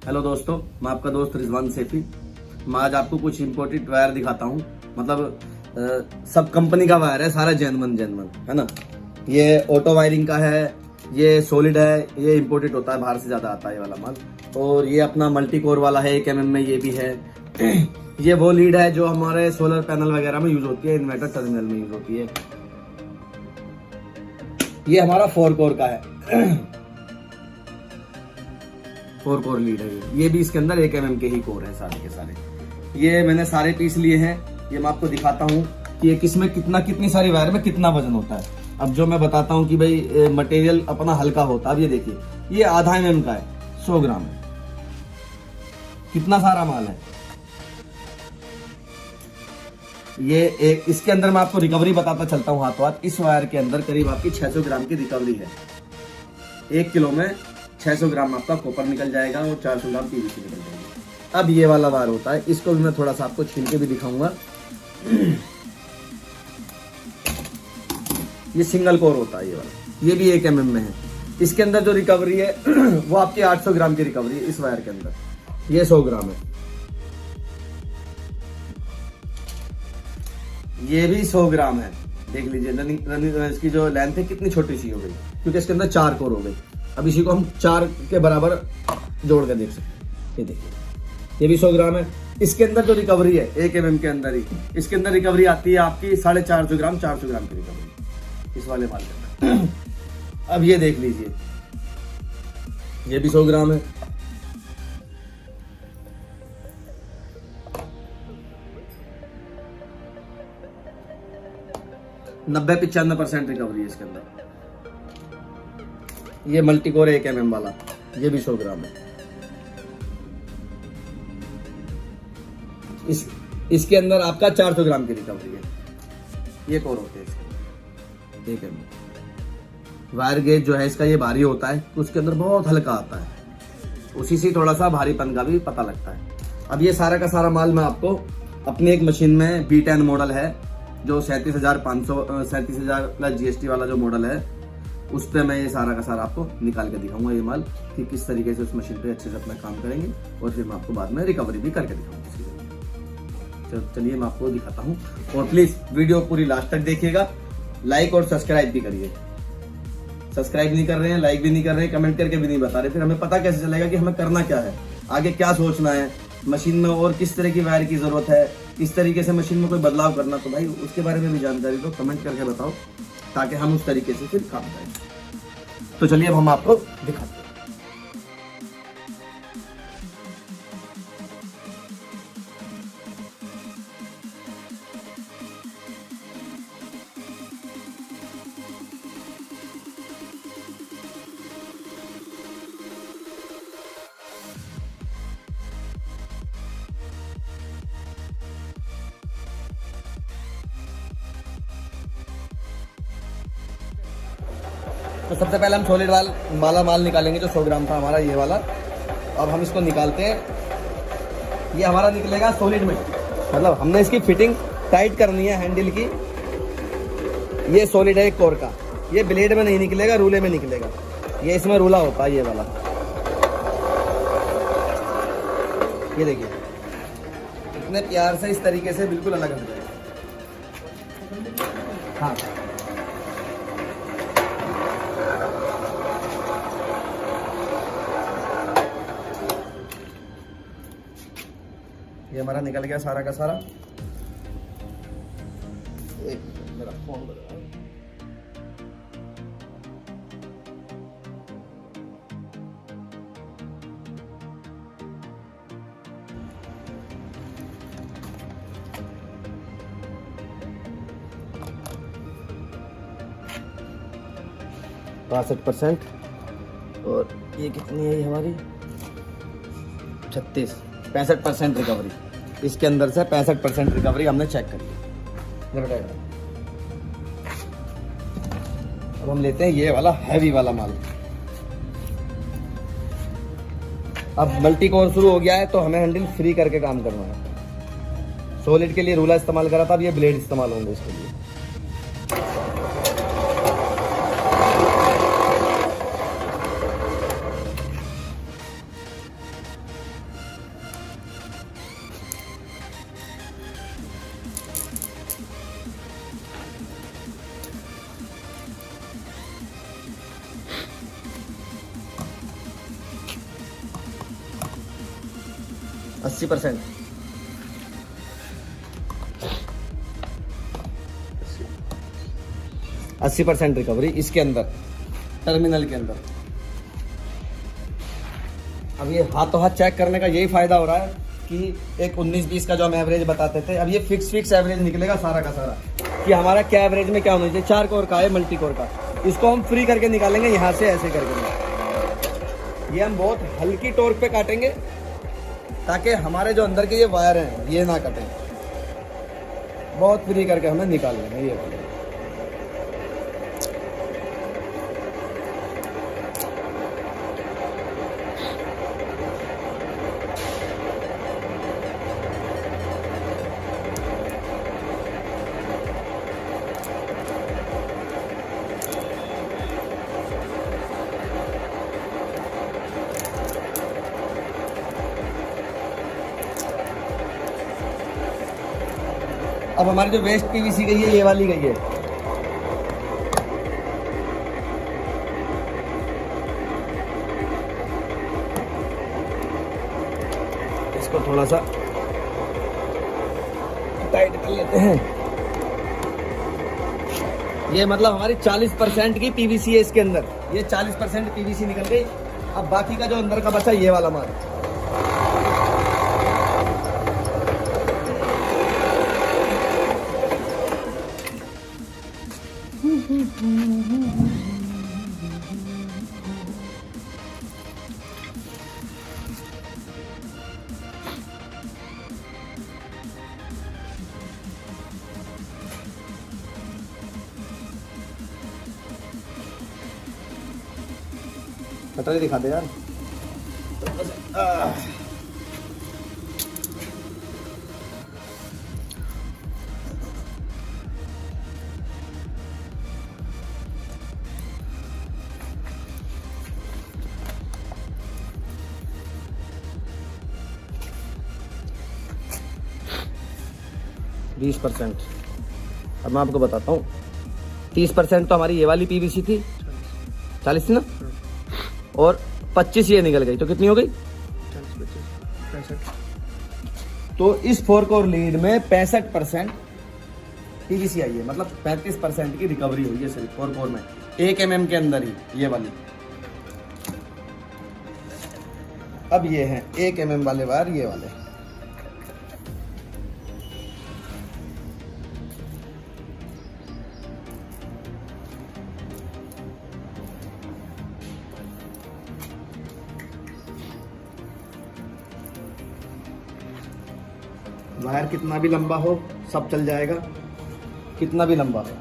Hello दोस्तों, मैं आपका दोस्त रिजवान सैफी। मैं आज आपको कुछ इम्पोर्टेंट वायर दिखाता हूँ। मतलब सब कंपनी का वायर है, सारा जेनवन है ना। ये ऑटो वायरिंग का है, ये सॉलिड है, ये इम्पोर्टेड होता है, बाहर से ज़्यादा आता है ये वाला माल। और ये अपना मल्टी कोर वाला है, 1 mm में ये भी है। ये वो लीड है जो हमारे सोलर पैनल वगैरह में यूज होती है, इन्वर्टर टर्मिनल में यूज होती है। ये हमारा 4 कोर का है। 4 कोर लीड है ये भी इसके अंदर 1 mm के ही कोर है सारे के सारे। ये मैंने सारे पीस लिए हैं। ये मैं आपको दिखाता हूँ कि ये किसमें कितनी सारी वायर में कितना वजन होता है। अब जो मैं बताता हूँ कि भाई मटेरियल अपना हल्का होता है। अब ये देखिए, ये आधा mm का है, 100 ग्राम है। कितना सारा माल है ये। एक इसके अंदर मैं आपको रिकवरी बताता चलता हूँ हाथों हाथ। इस वायर के अंदर करीब आपकी 600 ग्राम की रिकवरी है। 1 किलो में 600 ग्राम आपका कॉपर निकल जाएगा और 400 ग्राम पीवीसी निकल जाएगी। अब ये वाला वायर होता है, इसको भी मैं थोड़ा सा आपको छील के भी दिखाऊंगा। ये सिंगल कोर होता है ये वाला, ये भी 1 mm में है। इसके अंदर जो रिकवरी है वो आपकी 800 ग्राम की रिकवरी है। इस वायर के अंदर ये 100 ग्राम है, ये भी 100 ग्राम है। देख लीजिए रनिंग इसकी जो लेंथ है कितनी छोटी सी हो गई, क्योंकि इसके अंदर 4 कोर हो गई। अब इसी को हम 4 के बराबर जोड़ कर देख सकते हैं। ये देखिए, ये भी 100 ग्राम है। इसके अंदर जो रिकवरी है 1 mm के अंदर ही, इसके अंदर रिकवरी आती है आपकी 450 ग्राम, 400 ग्राम की रिकवरी इस वाले माल के अंदर। अब ये देख लीजिए, ये भी 100 ग्राम है। नब्बे 95% रिकवरी है इसके अंदर। ये मल्टी कोर 1 mm वाला, ये भी 100 ग्राम है। इसके अंदर आपका 400 ग्राम की रिकवरी है। ये कोर होते हैं इसके 1 mm। वायर गेज जो है इसका ये भारी होता है, तो उसके अंदर बहुत हल्का आता है, उसी से थोड़ा सा भारीपन का भी पता लगता है। अब ये सारा का सारा माल मैं आपको अपनी एक मशीन में B10 मॉडल है, जो 37,500 37,000 प्लस GST वाला जो मॉडल है, उस पर मैं ये सारा का सारा आपको निकाल के दिखाऊंगा ये माल कि किस तरीके से उस मशीन पे अच्छे से अपना काम करेंगे। और फिर मैं आपको बाद में रिकवरी भी करके दिखाऊंगा। चलिए मैं आपको दिखाता हूँ, और प्लीज वीडियो पूरी लास्ट तक देखिएगा। लाइक और सब्सक्राइब भी करिए। सब्सक्राइब नहीं कर रहे हैं, लाइक भी नहीं कर रहे हैं, कमेंट करके भी नहीं बता रहे, फिर हमें पता कैसे चलेगा कि हमें करना क्या है, आगे क्या सोचना है मशीन में, और किस तरह की वायर की जरूरत है, किस तरीके से मशीन में कोई बदलाव करना। तो भाई उसके बारे में भी जानकारी दो, कमेंट करके बताओ, ताकि हम उस तरीके से फिर काम करें। तो चलिए अब हम आपको दिखाते हैं। तो सबसे पहले हम सॉलिड वाला माल निकालेंगे, जो 100 ग्राम था हमारा ये वाला। अब हम इसको निकालते हैं। ये हमारा निकलेगा सॉलिड में, मतलब हमने इसकी फिटिंग टाइट करनी है हैंडल की। ये सॉलिड है 1 कोर का, ये ब्लेड में नहीं निकलेगा, रूले में निकलेगा। ये इसमें रूला होता है ये वाला। ये देखिए इतने प्यार से इस तरीके से बिल्कुल अलग हो जाएगा। हाँ, ये हमारा निकल गया सारा का सारा। एक मेरा फोन बज रहा है। %62। और ये कितनी है हमारी 65% रिकवरी। इसके अंदर से 65% रिकवरी हमने चेक करी है। अब हम लेते हैं ये वाला हैवी वाला माल। अब मल्टी कोर शुरू हो गया है, तो हमें हैंडल फ्री करके काम करना है। सॉलिड के लिए रूला इस्तेमाल करा था, अब ये ब्लेड इस्तेमाल होंगे इसके लिए। 80%। 80% रिकवरी इसके अंदर, टर्मिनल के अंदर। अब ये हाथों हाथ चेक करने का यही फायदा हो रहा है कि एक 19-20 का जो हम एवरेज बताते थे, अब ये फिक्स एवरेज निकलेगा सारा का सारा कि हमारा क्या एवरेज में क्या होना चाहिए। 4 कोर का है, मल्टी कोर का, इसको हम फ्री करके निकालेंगे यहाँ से, ऐसे करके। ये हम बहुत हल्की टॉर्क पे काटेंगे ताकि हमारे जो अंदर के ये वायर हैं ये ना कटें। बहुत फ्री करके हमें निकाल लेंगे ये वाले। अब हमारी जो वेस्ट पीवीसी गई है ये वाली गई है, इसको थोड़ा सा टाइट कर लेते हैं। ये मतलब हमारी 40% की पीवीसी है इसके अंदर, ये 40% पीवीसी निकल गई। अब बाकी का जो अंदर का बचा ये वाला माल। कटोरी दिखा दे यार। 20%। अब मैं आपको बताता हूँ, 30% तो हमारी ये वाली पीवीसी थी, 40 थी ना, और 25 ये निकल गई, तो कितनी हो गई? 65। तो इस 4 कोर लीड में 65% पीवीसी आई है, मतलब 35% की रिकवरी हुई है सिर्फ 4 कोर में, 1 mm के अंदर ही ये वाली। अब ये हैं 1 mm वाले वायर, ये वाले। वायर कितना भी लंबा हो सब चल जाएगा, कितना भी लंबा हो।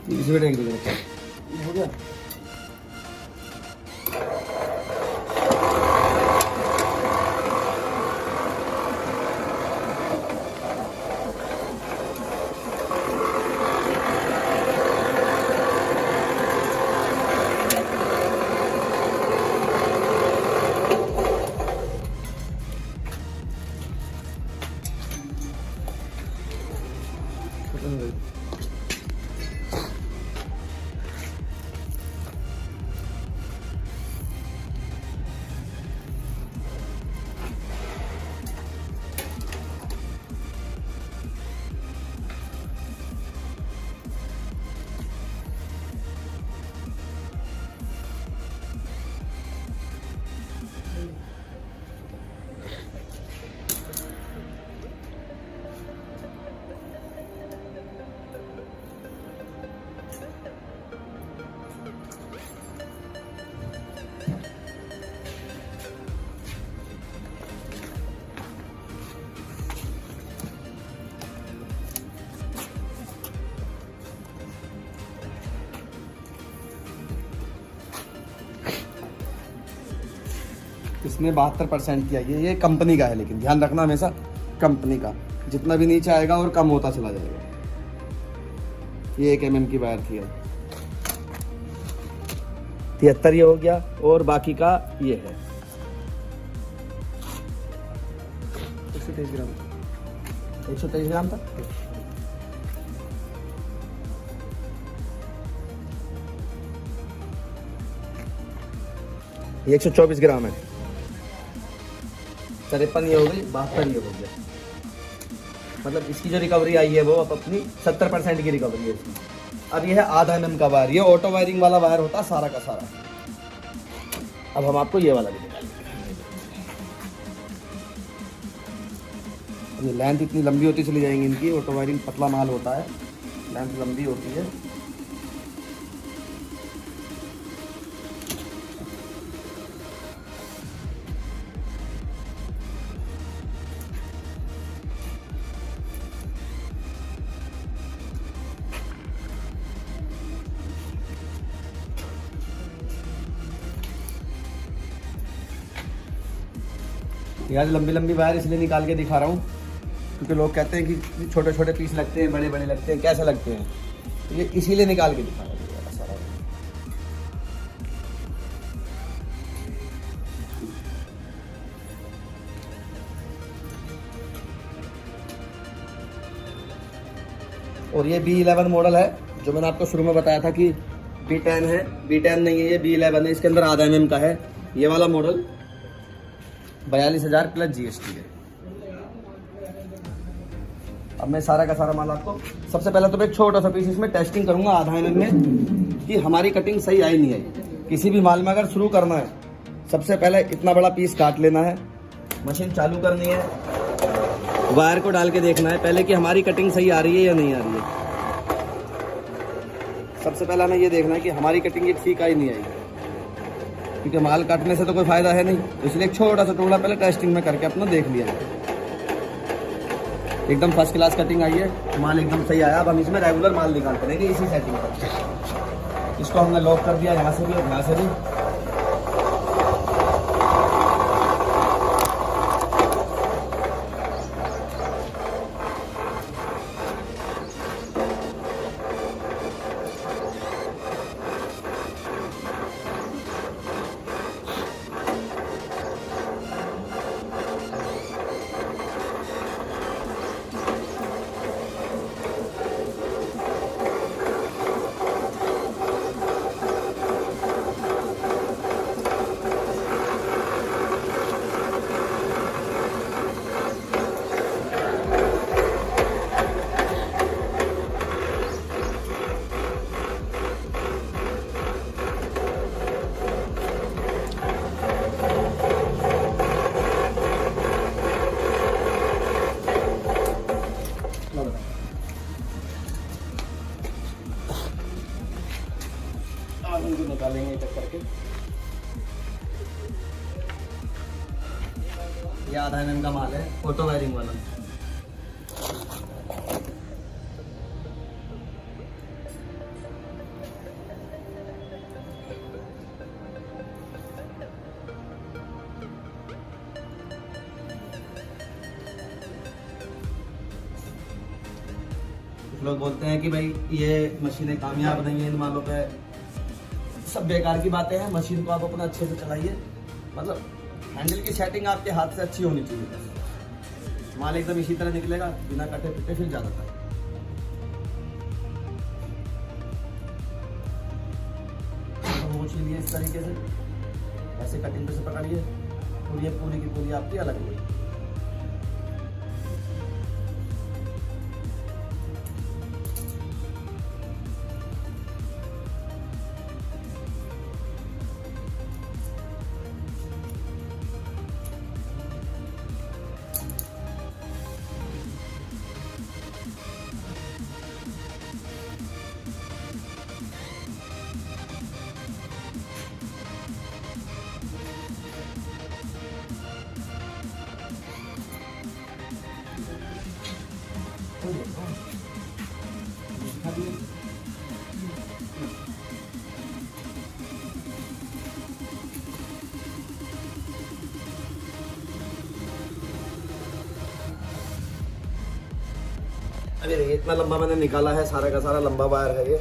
इस वीडियो एक हो गया। इसमें 72% की आई है। ये कंपनी का है, लेकिन ध्यान रखना हमेशा कंपनी का, जितना भी नीचे आएगा और कम होता चला जाएगा। ये 1 mm की वायर थी। 73 ये हो गया, और बाकी का ये है 123 ग्राम, 123 ग्राम था। ये 124 ग्राम है। 53 ये हो गई, 72 ये हो गया। मतलब इसकी जो रिकवरी आई है वो अब अपनी 70% की रिकवरी है इसकी। अब ये है आधा mm का वायर, ये ऑटो वायरिंग वाला वायर होता है सारा का सारा। अब हम आपको ये वाला भी दिखाएंगे। ये लेंथ इतनी लंबी होती चली जाएंगी इनकी, ऑटो वायरिंग पतला माल होता है, लेंथ लंबी होती है। यार लंबी लंबी वायर इसलिए निकाल के दिखा रहा हूँ क्योंकि लोग कहते हैं कि छोटे छोटे पीस लगते हैं, बड़े बड़े लगते हैं, कैसे लगते हैं, तो ये इसीलिए निकाल के दिखा रहा हूँ सारा। और ये B11 मॉडल है, जो मैंने आपको शुरू में बताया था कि B10 है। B10 नहीं है, ये B11 है। इसके अंदर आधा mm का है ये वाला मॉडल। 42,000 प्लस GST है। अब मैं सारा का सारा माल आपको, सबसे पहले तो मैं एक छोटा सा पीस इसमें टेस्टिंग करूंगा आधा mm में कि हमारी कटिंग सही आई नहीं आई। किसी भी माल में अगर शुरू करना है, सबसे पहले इतना बड़ा पीस काट लेना है, मशीन चालू करनी है, वायर को डाल के देखना है पहले कि हमारी कटिंग सही आ रही है या नहीं आ रही है। सबसे पहले हमें ये देखना है कि हमारी कटिंग ये ठीक आई नहीं आई, क्योंकि माल काटने से तो कोई फायदा है नहीं। इसलिए एक छोटा सा टुकड़ा पहले टेस्टिंग में करके अपना देख लिया। एकदम फर्स्ट क्लास कटिंग आई है, माल एकदम सही आया। अब हम इसमें रेगुलर माल निकाल करेंगे इसी सेटिंग पर। इसको हमने लॉक कर दिया यहाँ से भी और यहाँ से भी। निकालेंगे एक एक करके। ये आधा mm का माल है, ऑटो वायरिंग वाला। लोग बोलते हैं कि भाई ये मशीनें कामयाब नहीं है इन मालों पे, सब बेकार की बातें हैं। मशीन को आप अपना अच्छे से चलाइए, मतलब हैंडल की सेटिंग आपके हाथ से अच्छी होनी चाहिए। बस माल एकदम इसी तरह निकलेगा बिना कटे पिटे, फिर ज़्यादा था। पहुँच लीजिए इस तरीके से, ऐसे कटिंग पे से पकड़िए और ये पूरी की पूरी आपकी अलग होगी। अभी देखिए इतना लंबा मैंने निकाला है, सारा का सारा लंबा वायर है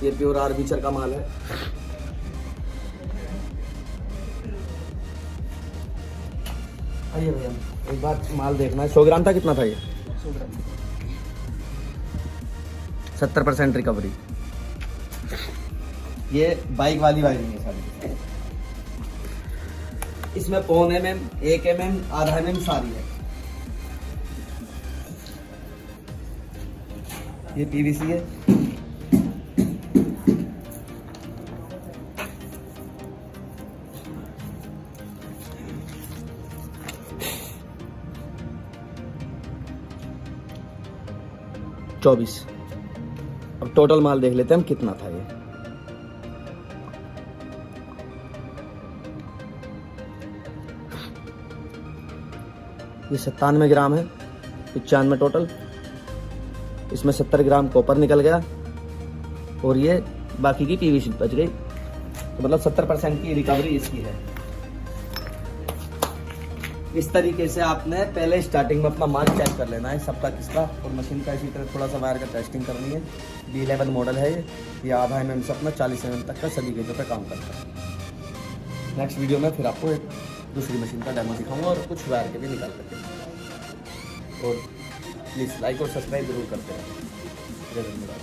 ये प्योर आर्मेचर का माल है। आइए भैया एक बार माल देखना है। 100 ग्राम था, कितना था ये? 100 ग्राम 70% रिकवरी। ये बाइक वाली वायरिंग है सारी, इसमें 0.25 mm, 1 mm, आधा mm सारी है। ये पीवीसी है। चौबीस। अब टोटल माल देख लेते हैं हम कितना था ये। ये 97 ग्राम है, 95 टोटल। इसमें 70 ग्राम कॉपर निकल गया और ये बाकी की पीवीसी बच गई, तो मतलब 70% की रिकवरी इसकी है। इस तरीके से आपने पहले स्टार्टिंग में अपना माल चेक कर लेना है सबका किसका, और मशीन का इसी तरह थोड़ा सा वायर का टेस्टिंग करनी है। D11 मॉडल है ये आधा mm से अपना 40 mm तक का सभी गेजों पे काम करता है। नेक्स्ट वीडियो में फिर आपको एक दूसरी मशीन का डेमो दिखाऊंगा और कुछ वायर के भी निकाल करके। और प्लीज़ लाइक और सब्सक्राइब जरूर करते रहें। जय धन्यवाद।